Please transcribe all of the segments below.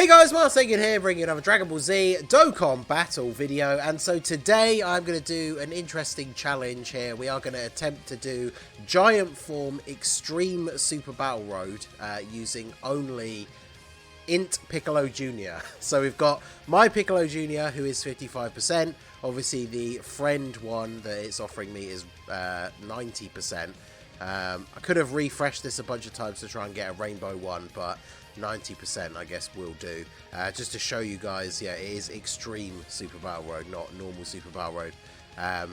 Hey guys, Marsagan here, bringing another Dragon Ball Z Dokkan battle video, and so today I'm going to do an interesting challenge here. We are going to attempt to do Giant Form Extreme Super Battle Road using only Int Piccolo Jr. So we've got my Piccolo Jr. who is 55%, obviously the friend one that it's offering me is 90%. I could have refreshed this a bunch of times to try and get a rainbow one, but 90% I guess will do. Just to show you guys, yeah, it is Extreme Super Battle Road, not normal Super Battle Road.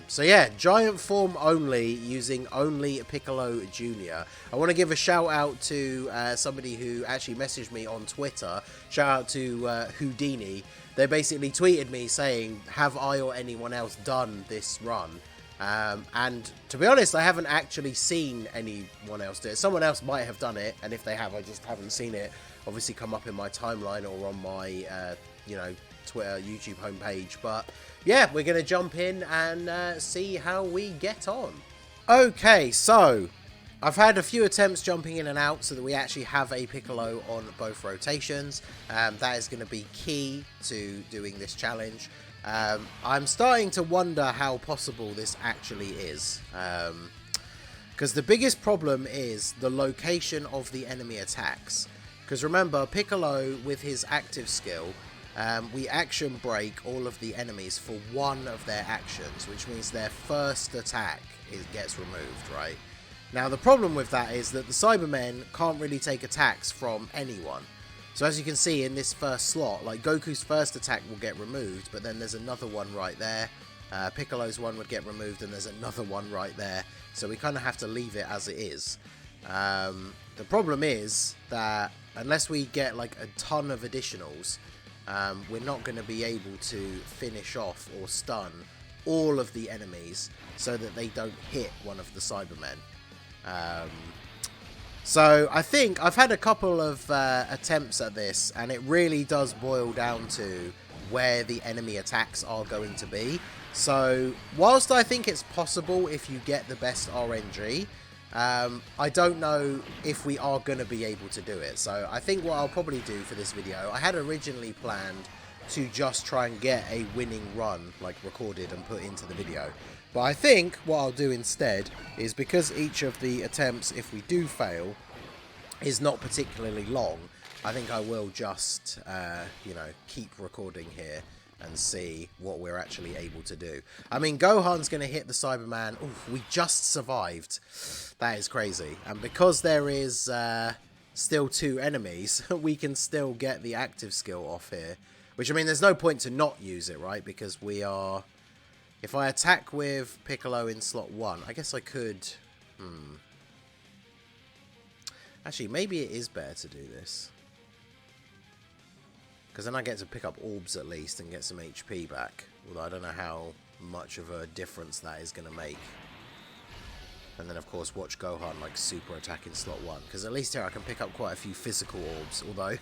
So yeah, Giant Form only, using only Piccolo Jr. I want to give a shout out to somebody who actually messaged me on Twitter. Shout out to Houdini. They basically tweeted me saying, have I or anyone else done this run? And to be honest, I haven't actually seen anyone else do it. Someone else might have done it, and if they have, I just haven't seen it obviously come up in my timeline or on my, you know, Twitter, YouTube homepage. But yeah, we're going to jump in and see how we get on. Okay, so I've had a few attempts jumping in and out so that we actually have a Piccolo on both rotations. That is going to be key to doing this challenge. I'm starting to wonder how possible this actually is, because the biggest problem is the location of the enemy attacks. Because remember, Piccolo with his active skill, we action break all of the enemies for one of their actions, which means their first attack gets removed, right? Now the problem with that is that the Cybermen can't really take attacks from anyone. So as you can see in this first slot, like Goku's first attack will get removed, but then there's another one right there. Piccolo's one would get removed, and there's another one right there. So we kind of have to leave it as it is. The problem is that unless we get like a ton of additionals, we're not going to be able to finish off or stun all of the enemies so that they don't hit one of the Cybermen. So I think I've had a couple of attempts at this, and it really does boil down to where the enemy attacks are going to be. So whilst I think it's possible if you get the best RNG, I don't know if we are going to be able to do it. So I think what I'll probably do for this video, I had originally planned to just try and get a winning run like recorded and put into the video. But I think what I'll do instead is, because each of the attempts, if we do fail, is not particularly long, I think I will just, you know, keep recording here and see what we're actually able to do. I mean, Gohan's going to hit the Cyberman. Oof, we just survived. That is crazy. And because there is still two enemies, we can still get the active skill off here. Which, I mean, there's no point to not use it, right? Because we are... If I attack with Piccolo in slot 1, I guess I could... Actually, maybe it is better to do this. Because then I get to pick up orbs at least and get some HP back. Although I don't know how much of a difference that is going to make. And then, of course, watch Gohan, like, super attack in slot 1. Because at least here I can pick up quite a few physical orbs. Although,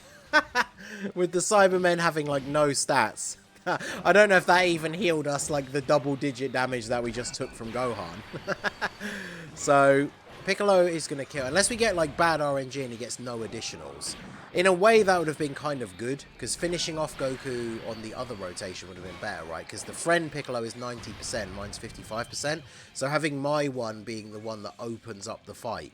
with the Cybermen having, like, no stats... I don't know if that even healed us like the double-digit damage that we just took from Gohan. So, Piccolo is going to kill... Unless we get, like, bad RNG and he gets no additionals. In a way, that would have been kind of good, because finishing off Goku on the other rotation would have been better, right? Because the friend Piccolo is 90%, mine's 55%. So having my one being the one that opens up the fight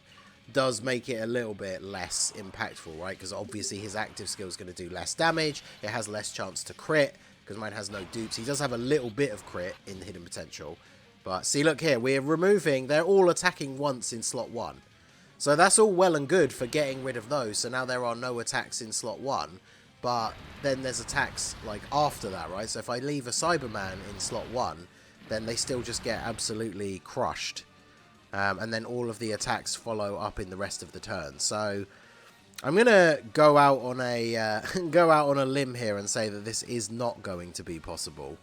does make it a little bit less impactful, right? Because obviously his active skill is going to do less damage. It has less chance to crit, because mine has no dupes. He does have a little bit of crit in the hidden potential. But see, look here, we're removing... They're all attacking once in slot 1. So that's all well and good for getting rid of those. So now there are no attacks in slot 1. But then there's attacks, like, after that, right? So if I leave a Cyberman in slot 1, then they still just get absolutely crushed. And then all of the attacks follow up in the rest of the turn. So... I'm gonna go out on a limb here and say that this is not going to be possible,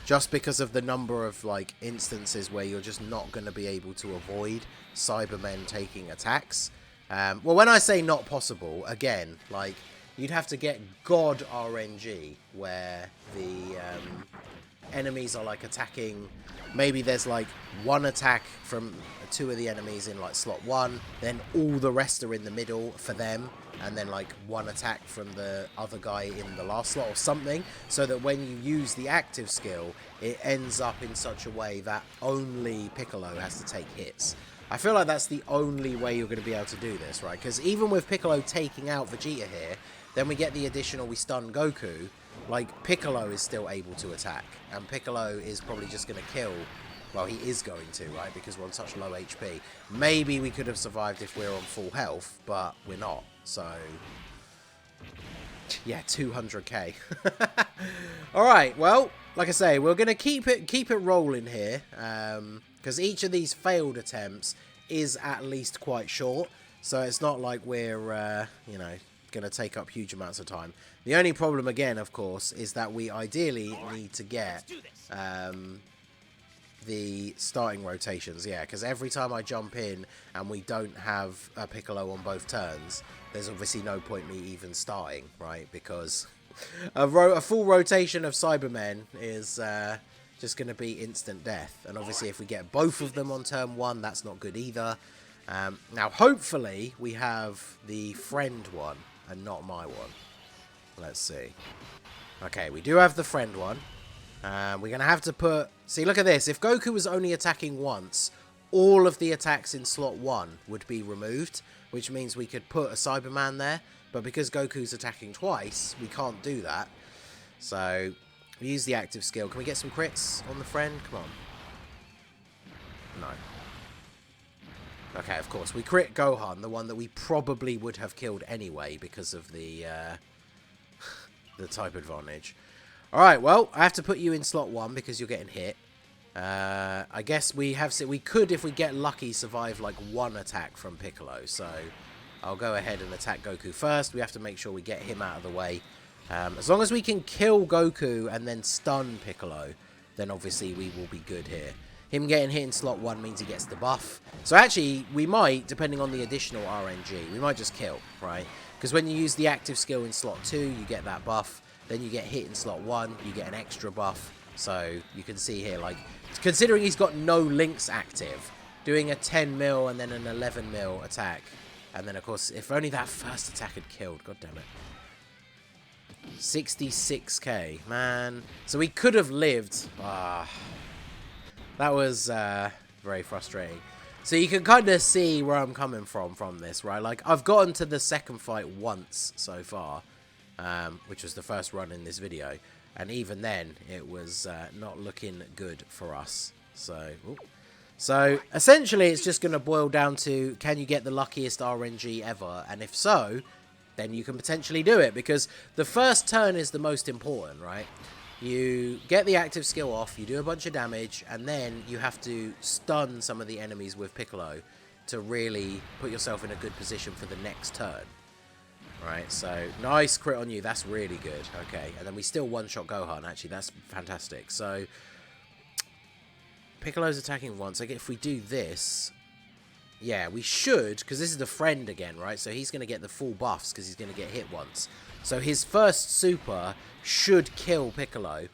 just because of the number of like instances where you're just not going to be able to avoid Cybermen taking attacks. Well, when I say not possible, again, like you'd have to get God RNG where the enemies are like attacking, maybe there's like one attack from 2 of the enemies in like slot 1, then all the rest are in the middle for them, and then like 1 attack from the other guy in the last slot or something, so that when you use the active skill, it ends up in such a way that only Piccolo has to take hits. I feel like that's the only way you're going to be able to do this, right? Because even with Piccolo taking out Vegeta here, then we get the additional, we stun Goku, like Piccolo is still able to attack, and Piccolo is probably just going to kill, well, he is going to, right, because we're on such low HP. Maybe we could have survived if we're on full health, but we're not, so yeah, 200k. Alright, well, like I say, we're going to keep it rolling here, because each of these failed attempts is at least quite short, so it's not like we're, you know, going to take up huge amounts of time. The only problem, again, of course, is that we ideally need to get the starting rotations, yeah, because every time I jump in and we don't have a Piccolo on both turns, there's obviously no point me even starting, right, because a full rotation of Cybermen is just going to be instant death, and obviously if we get both of them on turn 1, that's not good either. Now, hopefully, we have the friend one and not my one. Let's see. Okay, we do have the friend one. We're going to have to put... See, look at this. If Goku was only attacking once, all of the attacks in slot 1 would be removed, which means we could put a Cyberman there. But because Goku's attacking twice, we can't do that. So, we use the active skill. Can we get some crits on the friend? Come on. No. Okay, of course. We crit Gohan, the one that we probably would have killed anyway because of the type advantage. Alright, well, I have to put you in slot 1 because you're getting hit. I guess we could, if we get lucky, survive like 1 attack from Piccolo. So I'll go ahead and attack Goku first. We have to make sure we get him out of the way. As long as we can kill Goku and then stun Piccolo, then obviously we will be good here. Him getting hit in slot 1 means he gets the buff. So actually, we might, depending on the additional RNG, we might just kill, right? Because when you use the active skill in slot 2, you get that buff. Then you get hit in slot 1, you get an extra buff. So you can see here, like, considering he's got no links active, doing a 10 mil and then an 11 mil attack. And then, of course, if only that first attack had killed, god damn it. 66k, man. So we could have lived. That was very frustrating. So you can kind of see where I'm coming from this, right? Like, I've gotten to the second fight once so far, which was the first run in this video. And even then, it was not looking good for us. So essentially, it's just going to boil down to, can you get the luckiest RNG ever? And if so, then you can potentially do it. Because the first turn is the most important, right? You get the active skill off, you do a bunch of damage, and then you have to stun some of the enemies with Piccolo to really put yourself in a good position for the next turn. Right, so nice crit on you, that's really good. Okay, and then we still one-shot Gohan, actually, that's fantastic. So, Piccolo's attacking once. Like, if we do this, yeah, we should, because this is the friend again, right? So he's going to get the full buffs because he's going to get hit once. So his first super should kill Piccolo,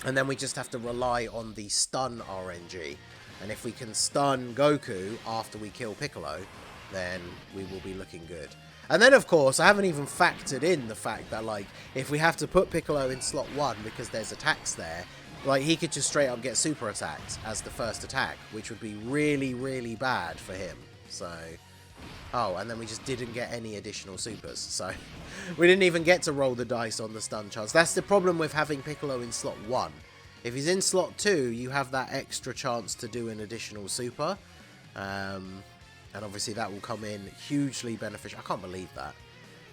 and then we just have to rely on the stun RNG. And if we can stun Goku after we kill Piccolo, then we will be looking good. And then, of course, I haven't even factored in the fact that, like, if we have to put Piccolo in slot 1 because there's attacks there, like, he could just straight up get super attacked as the first attack, which would be really, really bad for him. So, oh, and then we just didn't get any additional supers. So, we didn't even get to roll the dice on the stun chance. That's the problem with having Piccolo in slot 1. If he's in slot 2, you have that extra chance to do an additional super. And obviously that will come in hugely beneficial. I can't believe that.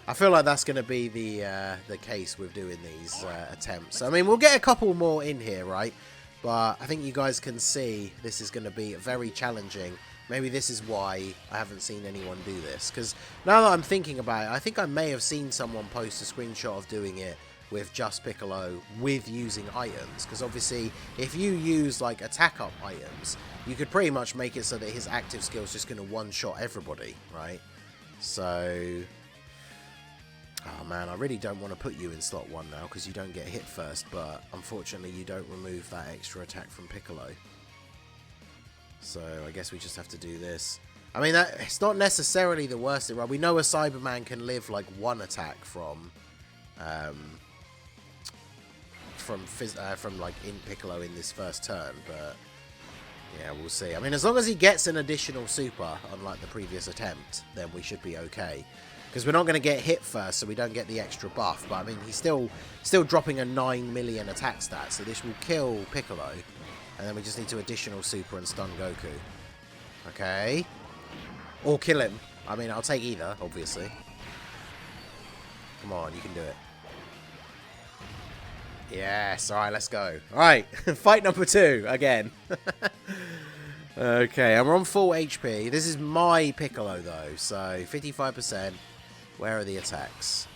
I feel like that's going to be the case with doing these attempts. I mean, we'll get a couple more in here, right? But I think you guys can see this is going to be very challenging. Maybe this is why I haven't seen anyone do this. Because now that I'm thinking about it, I think I may have seen someone post a screenshot of doing it with just Piccolo with using items. Because obviously, if you use like attack up items, you could pretty much make it so that his active skill is just going to one-shot everybody, right? So Oh man, I really don't want to put you in slot 1 now because you don't get hit first, but unfortunately you don't remove that extra attack from Piccolo. So I guess we just have to do this. I mean, it's not necessarily the worst thing, right? We know a Cyberman can live like 1 attack from like in Piccolo in this first turn, but yeah, we'll see. I mean, as long as he gets an additional super, unlike the previous attempt, then we should be okay. Because we're not going to get hit first, so we don't get the extra buff. But I mean, he's still dropping a 9 million attack stat, so this will kill Piccolo. And then we just need to additional super and stun Goku. Okay. Or kill him. I mean, I'll take either, obviously. Come on, you can do it. Yes, alright, let's go. Alright, fight number 2, again. Okay, and we're on full HP. This is my Piccolo, though, so 55%. Where are the attacks?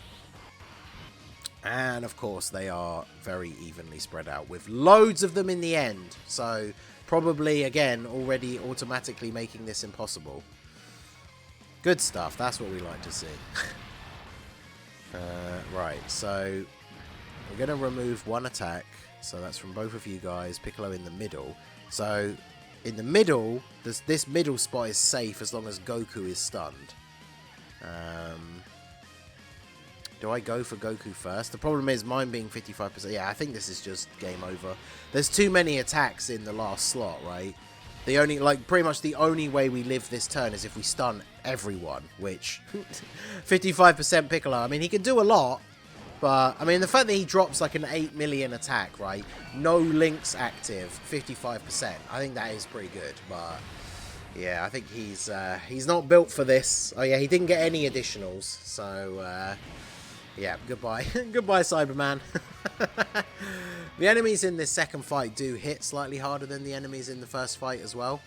And, of course, they are very evenly spread out, with loads of them in the end. So, probably, again, already automatically making this impossible. Good stuff, that's what we like to see. Right, so we're going to remove 1 attack. So that's from both of you guys. Piccolo in the middle. So in the middle, this middle spot is safe as long as Goku is stunned. Do I go for Goku first? The problem is mine being 55%. Yeah, I think this is just game over. There's too many attacks in the last slot, right? The only, like, pretty much the only way we live this turn is if we stun everyone, which 55% Piccolo. I mean, he can do a lot, but I mean, the fact that he drops like an 8 million attack, right? No links active, 55%. I think that is pretty good, but yeah, I think he's not built for this. Oh yeah, he didn't get any additionals, so yeah, goodbye. Goodbye, Cyberman. The enemies in this second fight do hit slightly harder than the enemies in the first fight as well.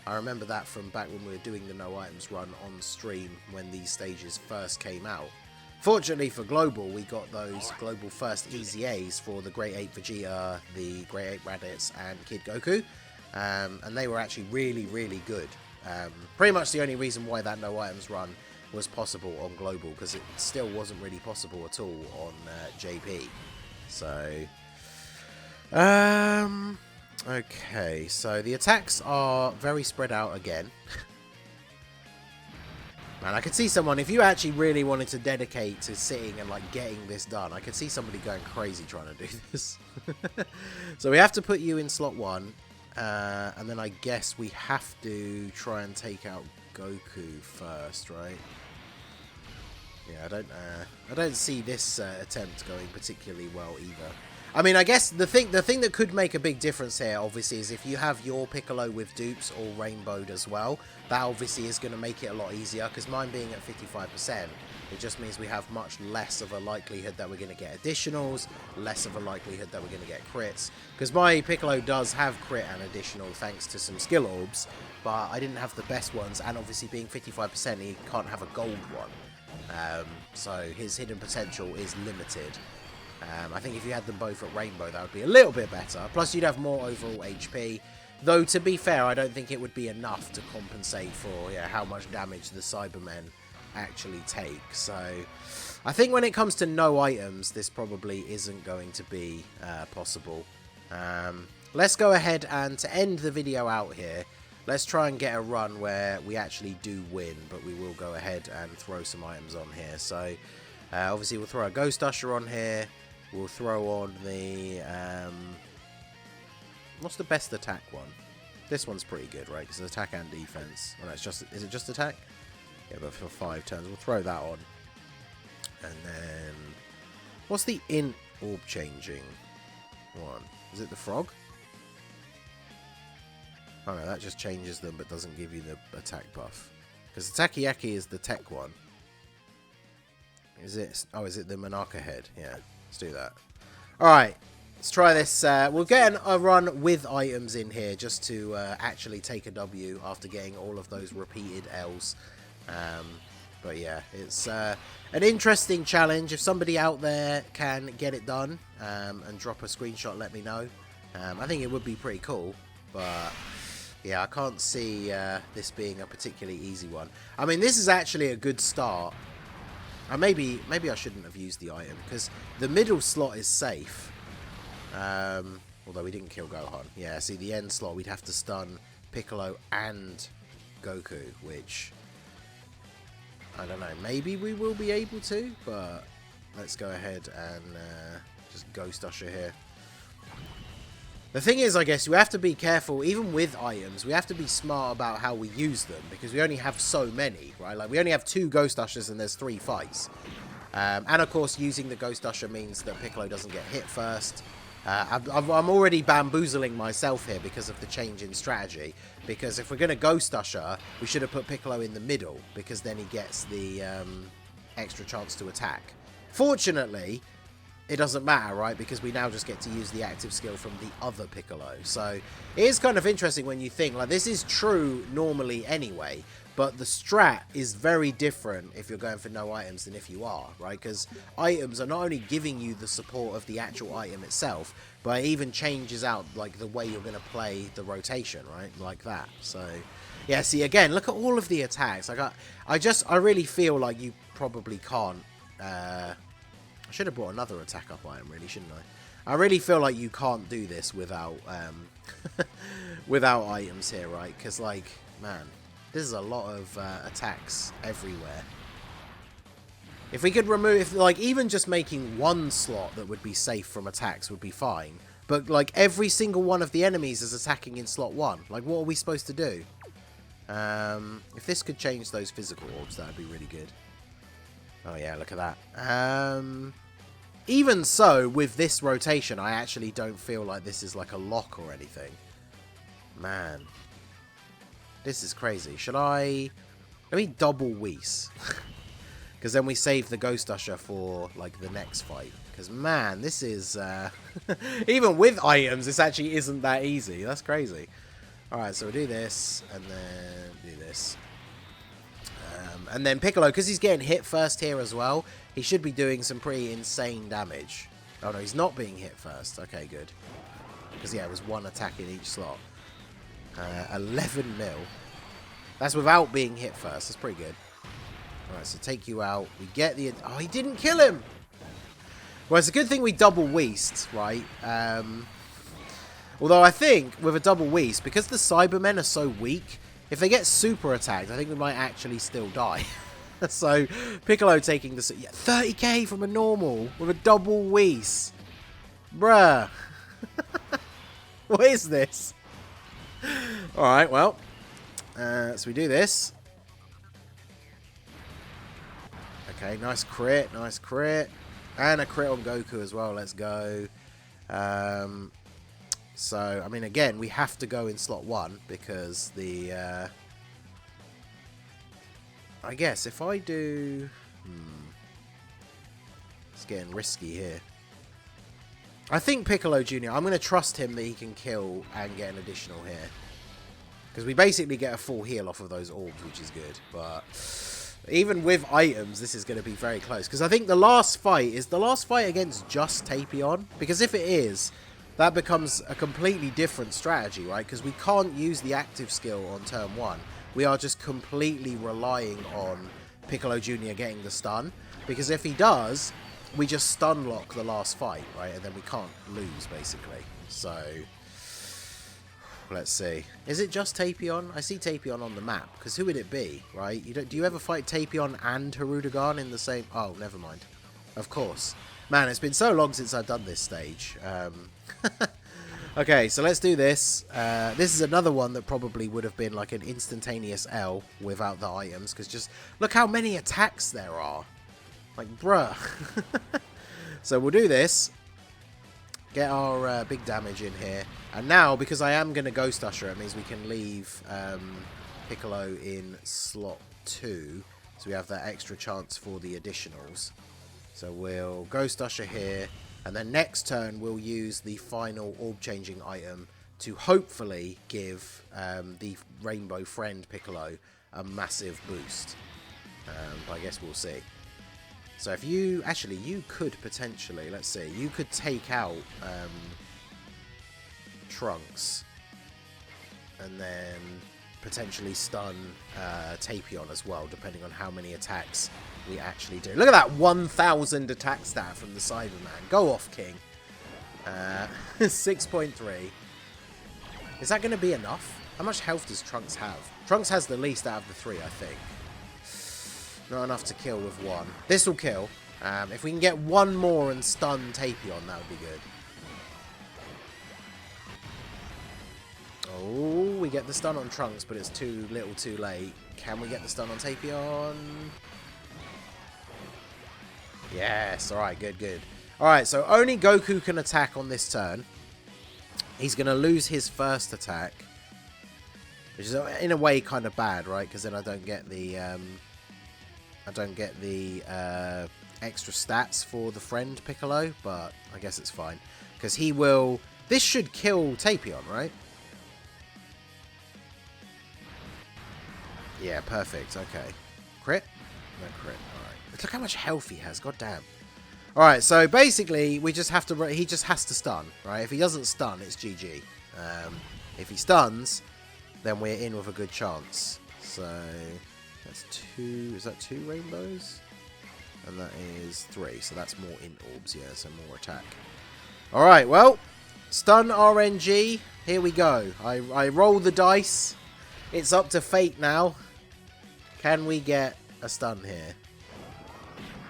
I remember that from back when we were doing the no items run on stream when these stages first came out. Fortunately for Global, we got those Global First Easy A's for the Great Ape Vegeta, the Great Ape Raditz, and Kid Goku. And they were actually really, really good. Pretty much the only reason why that no items run was possible on Global, because it still wasn't really possible at all on JP. So, okay, so the attacks are very spread out again. Man, I could see someone, if you actually really wanted to dedicate to sitting and like getting this done, I could see somebody going crazy trying to do this. So we have to put you in slot 1, and then I guess we have to try and take out Goku first, right? Yeah, I don't see this attempt going particularly well either. I mean, I guess the thing that could make a big difference here, obviously, is if you have your Piccolo with dupes or rainbowed as well. That obviously is going to make it a lot easier, because mine being at 55%, it just means we have much less of a likelihood that we're going to get additionals, less of a likelihood that we're going to get crits. Because my Piccolo does have crit and additional thanks to some skill orbs, but I didn't have the best ones, and obviously being 55%, he can't have a gold one. So his hidden potential is limited. I think if you had them both at Rainbow, that would be a little bit better. Plus, you'd have more overall HP. Though, to be fair, I don't think it would be enough to compensate for how much damage the Cybermen actually take. So, I think when it comes to no items, this probably isn't going to be possible. Let's go ahead and, to end the video out here, let's try and get a run where we actually do win, but we will go ahead and throw some items on here. So, obviously, we'll throw a Ghost Usher on here. We'll throw on the, what's the best attack one? This one's pretty good, right? Because it's attack and defense. Well, it's just, is it just attack? Yeah, but for 5 turns, we'll throw that on. And then, what's the int orb changing one? Is it the frog? Oh no, that just changes them, but doesn't give you the attack buff. Because Takoyaki is the tech one. Is it? Oh, is it the Monarcha head? Yeah. Let's do that. Alright, let's try this. We'll get a run with items in here just to actually take a W after getting all of those repeated L's. But yeah, it's an interesting challenge. If somebody out there can get it done and drop a screenshot, let me know. I think it would be pretty cool, but yeah, I can't see this being a particularly easy one. I mean, this is actually a good start. Maybe I shouldn't have used the item, because the middle slot is safe. Although we didn't kill Gohan. Yeah, see, the end slot, we'd have to stun Piccolo and Goku, which, I don't know, maybe we will be able to, but let's go ahead and just Ghost Usher here. The thing is, I guess, you have to be careful, even with items, we have to be smart about how we use them, because we only have so many, right? Like, we only have 2 Ghost Ushers and there's 3 fights. And, of course, using the Ghost Usher means that Piccolo doesn't get hit first. I'm already bamboozling myself here because of the change in strategy, because if we're going to Ghost Usher, we should have put Piccolo in the middle, because then he gets the extra chance to attack. Fortunately, it doesn't matter, right? Because we now just get to use the active skill from the other Piccolo. So it is kind of interesting when you think, like, this is true normally anyway, but the strat is very different if you're going for no items than if you are, right? Because items are not only giving you the support of the actual item itself, but it even changes out, like, the way you're going to play the rotation, right? Like that. So, yeah, see, again, look at all of the attacks. Like, I really feel like you probably can't, I should have brought another attack up item, really, shouldn't I? I really feel like you can't do this without without items here, right? Because, like, man, this is a lot of attacks everywhere. If we could remove, like, even just making one slot that would be safe from attacks would be fine. But, like, every single one of the enemies is attacking in slot 1. Like, what are we supposed to do? If this could change those physical orbs, that would be really good. Oh, yeah, look at that. Even so, with this rotation, I actually don't feel like this is like a lock or anything. Man. This is crazy. Should I... Let me double Whis. Because then we save the Ghost Usher for, like, the next fight. Because, man, this is... even with items, this actually isn't that easy. That's crazy. Alright, so we'll do this, and then do this. And then Piccolo, because he's getting hit first here as well, he should be doing some pretty insane damage. Oh, no, he's not being hit first. Okay, good. Because, yeah, it was 1 attack in each slot. 11 mil. That's without being hit first. That's pretty good. Alright, so take you out. We get the... Oh, he didn't kill him! Well, it's a good thing we double Whist, right? Although I think, with a double Whist, because the Cybermen are so weak... If they get super attacked, I think we might actually still die. So, Piccolo taking the... Yeah, 30k from a normal with a double Whis. Bruh. What is this? Alright, well. So we do this. Okay, nice crit, nice crit. And a crit on Goku as well, let's go. So, I mean, again, we have to go in slot 1 because the... I guess if I do... It's getting risky here. I think Piccolo Jr., I'm going to trust him that he can kill and get an additional here. Because we basically get a full heal off of those orbs, which is good. But even with items, this is going to be very close. Because I think the last fight is the last fight against just Tapion. Because if it is... That becomes a completely different strategy, right? Because we can't use the active skill on turn 1. We are just completely relying on Piccolo Jr. getting the stun. Because if he does, we just stun lock the last fight, right? And then we can't lose, basically. So, let's see. Is it just Tapion? I see Tapion on the map. Because who would it be, right? Do you ever fight Tapion and Hirudegarn in the same... Oh, never mind. Of course. Man, it's been so long since I've done this stage. Okay, so let's do this. This is another one that probably would have been like an instantaneous L without the items. Because just look how many attacks there are. Like, bruh. So we'll do this. Get our big damage in here. And now, because I am going to Ghost Usher, it means we can leave Piccolo in slot 2. So we have that extra chance for the additionals. So we'll Ghost Usher here, and then next turn we'll use the final orb-changing item to hopefully give the Rainbow Friend Piccolo a massive boost. But I guess we'll see. So if you... Actually, you could potentially... Let's see. You could take out Trunks. And then potentially stun Tapion as well, depending on how many attacks we actually do. Look at that 1,000 attack stat from the Cyberman. Go off, King. 6.3. Is that going to be enough? How much health does Trunks have? Trunks has the least out of the 3, I think. Not enough to kill with 1. This will kill. If we can get 1 more and stun Tapion, that would be good. Oh, we get the stun on Trunks, but it's too little too late. Can we get the stun on Tapion? Yes, alright, good, good. Alright, so only Goku can attack on this turn. He's going to lose his first attack. Which is, in a way, kind of bad, right? Because then I don't get the... extra stats for the friend Piccolo, but I guess it's fine. Because he will... This should kill Tapion, right? Yeah, perfect. Okay. Crit? No crit. Alright. Look how much health he has. God damn. Alright, so basically, we just have to... He just has to stun, right? If he doesn't stun, it's GG. If he stuns, then we're in with a good chance. So... That's 2... Is that 2 rainbows? And that is 3. So that's more int orbs, yeah. So more attack. Alright, well... Stun RNG. Here we go. I roll the dice. It's up to fate now. Can we get a stun here?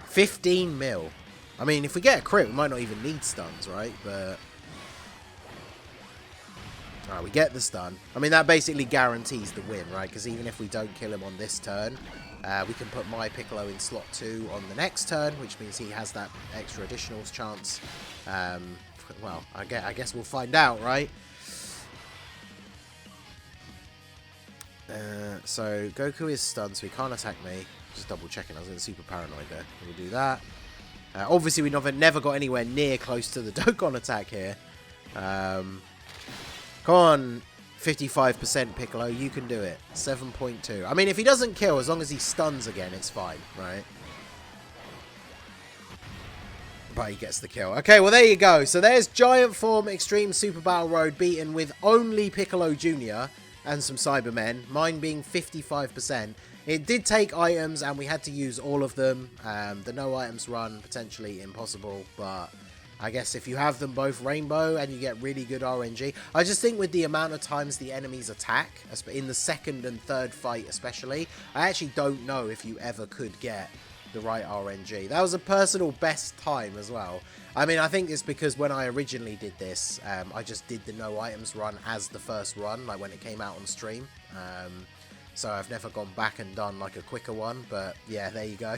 15 mil. I mean, if we get a crit, we might not even need stuns, right? But... Alright, we get the stun. I mean, that basically guarantees the win, right? Because even if we don't kill him on this turn, we can put my Piccolo in slot 2 on the next turn, which means he has that extra additional chance. Well, I guess we'll find out, right? So, Goku is stunned, so he can't attack me. Just double checking, I was getting super paranoid there. We'll do that. Obviously, we've never got anywhere near close to the Dokkan attack here. Come on, 55% Piccolo, you can do it. 7.2. I mean, if he doesn't kill, as long as he stuns again, it's fine, right? But he gets the kill. Okay, well, there you go. So there's Giant Form Extreme Super Battle Road beaten with only Piccolo Jr. and some Cybermen. Mine being 55%. It did take items, and we had to use all of them. The no items run, potentially impossible, but... I guess if you have them both rainbow and you get really good RNG. I just think with the amount of times the enemies attack, in the second and third fight especially, I actually don't know if you ever could get the right RNG. That was a personal best time as well. I mean, I think it's because when I originally did this, I just did the no items run as the first run, like when it came out on stream. So I've never gone back and done like a quicker one, but yeah, there you go.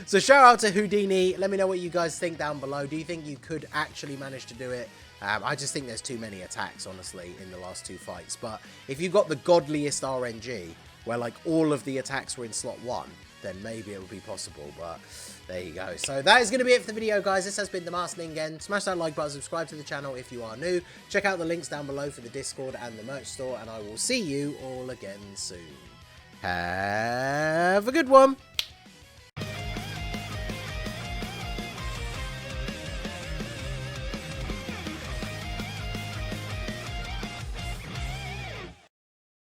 So shout out to Houdini. Let me know what you guys think down below. Do you think you could actually manage to do it? I just think there's too many attacks, honestly, in the last 2 fights. But if you got the godliest RNG, where like all of the attacks were in slot 1, then maybe it would be possible, but there you go. So that is going to be it for the video, guys. This has been the Masked Ningen. Smash that like button, subscribe to the channel if you are new. Check out the links down below for the Discord and the merch store, and I will see you all again soon. Have a good one.